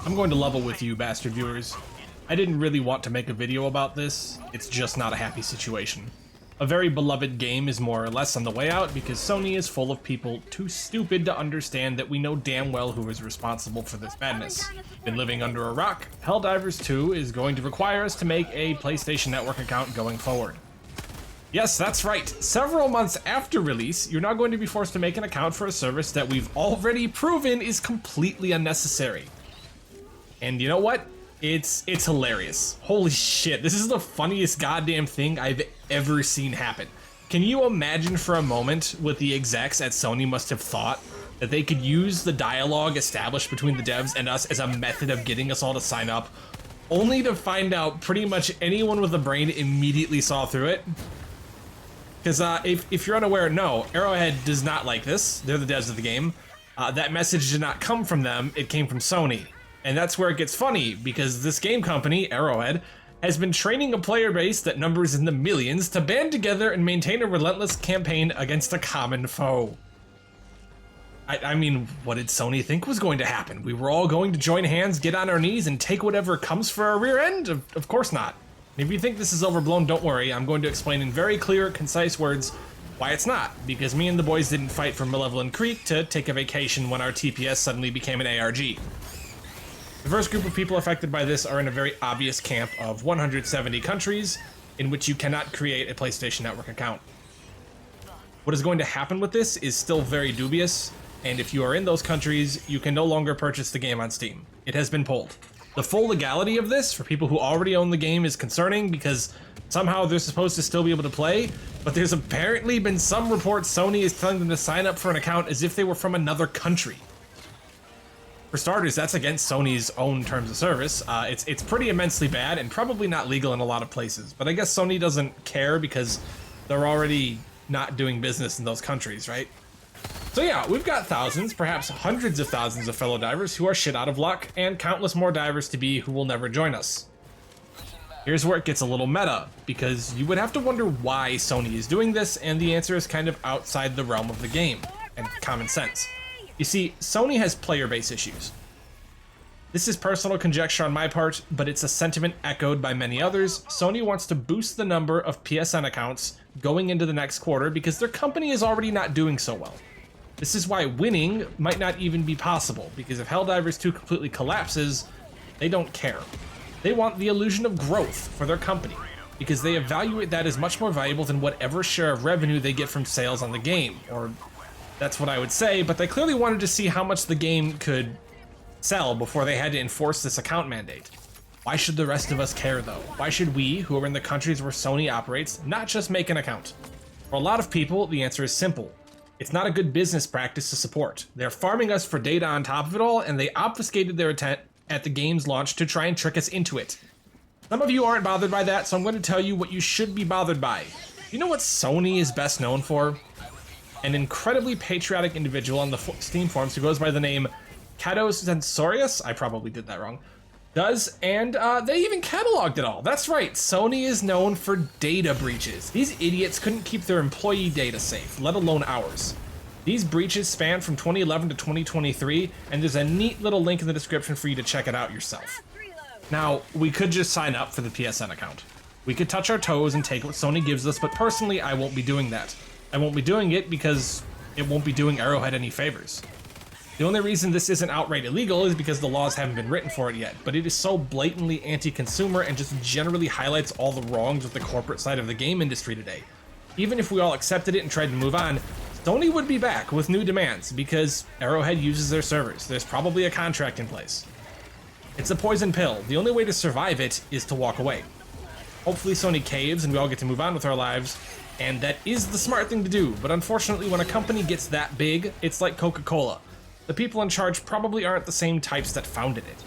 I'm going to level with you, bastard viewers. I didn't really want to make a video about this. It's just not a happy situation. A very beloved game is more or less on the way out because Sony is full of people too stupid to understand that we know damn well who is responsible for this madness. Been living under a rock, Helldivers 2 is going to require us to make a PlayStation Network account going forward. Yes, that's right. Several months after release, you're now going to be forced to make an account for a service that we've already proven is completely unnecessary. And you know what? It's hilarious. Holy shit, this is the funniest goddamn thing I've ever seen happen. Can you imagine for a moment what the execs at Sony must have thought? That they could use the dialogue established between the devs and us as a method of getting us all to sign up, only to find out pretty much anyone with a brain immediately saw through it. Because if you're unaware, no, Arrowhead does not like this. They're the devs of the game. That message did not come from them, it came from Sony. And that's where it gets funny, because this game company, Arrowhead, has been training a player base that numbers in the millions to band together and maintain a relentless campaign against a common foe. I mean, what did Sony think was going to happen? We were all going to join hands, get on our knees, and take whatever comes for our rear end? Of course not. If you think this is overblown, don't worry. I'm going to explain in very clear, concise words why it's not, because me and the boys didn't fight for Malevelon Creek to take a vacation when our TPS suddenly became an ARG. The first group of people affected by this are in a very obvious camp of 170 countries in which you cannot create a PlayStation Network account. What is going to happen with this is still very dubious, and if you are in those countries, you can no longer purchase the game on Steam. It has been pulled. The full legality of this for people who already own the game is concerning because somehow they're supposed to still be able to play, but there's apparently been some reports Sony is telling them to sign up for an account as if they were from another country. For starters, that's against Sony's own terms of service. It's pretty immensely bad and probably not legal in a lot of places, but I guess Sony doesn't care because they're already not doing business in those countries, right? So yeah, we've got thousands, perhaps hundreds of thousands of fellow divers who are shit out of luck, and countless more divers to be who will never join us. Here's where it gets a little meta, because you would have to wonder why Sony is doing this, and the answer is kind of outside the realm of the game, and common sense. You see, Sony has player base issues. This is personal conjecture on my part, but it's a sentiment echoed by many others. Sony wants to boost the number of PSN accounts going into the next quarter because their company is already not doing so well. This is why winning might not even be possible, because if Helldivers 2 completely collapses, they don't care. They want the illusion of growth for their company, because they evaluate that as much more valuable than whatever share of revenue they get from sales on the game, or that's what I would say, but they clearly wanted to see how much the game could sell before they had to enforce this account mandate. Why should the rest of us care though? Why should we, who are in the countries where Sony operates, not just make an account? For a lot of people, the answer is simple. It's not a good business practice to support. They're farming us for data on top of it all, and they obfuscated their intent at the game's launch to try and trick us into it. Some of you aren't bothered by that, so I'm going to tell you what you should be bothered by. You know what Sony is best known for? An incredibly patriotic individual on the Steam forums who goes by the name Kados Sensorius, I probably did that wrong, does, and they even cataloged it all. That's right, Sony is known for data breaches. These idiots couldn't keep their employee data safe, let alone ours. These breaches span from 2011 to 2023, and there's a neat little link in the description for you to check it out yourself. Now, we could just sign up for the PSN account. We could touch our toes and take what Sony gives us, but personally, I won't be doing that. I won't be doing it because it won't be doing Arrowhead any favors. The only reason this isn't outright illegal is because the laws haven't been written for it yet, but it is so blatantly anti-consumer and just generally highlights all the wrongs with the corporate side of the game industry today. Even if we all accepted it and tried to move on, Sony would be back with new demands because Arrowhead uses their servers. There's probably a contract in place. It's a poison pill. The only way to survive it is to walk away. Hopefully Sony caves and we all get to move on with our lives, and that is the smart thing to do, but unfortunately when a company gets that big, it's like Coca-Cola. The people in charge probably aren't the same types that founded it.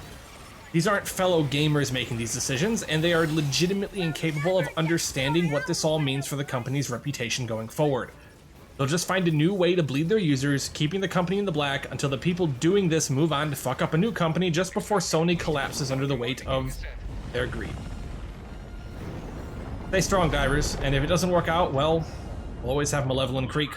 These aren't fellow gamers making these decisions, and they are legitimately incapable of understanding what this all means for the company's reputation going forward. They'll just find a new way to bleed their users, keeping the company in the black until the people doing this move on to fuck up a new company just before Sony collapses under the weight of their greed. Stay strong, divers, and if it doesn't work out, well, we'll always have Malevelon Creek.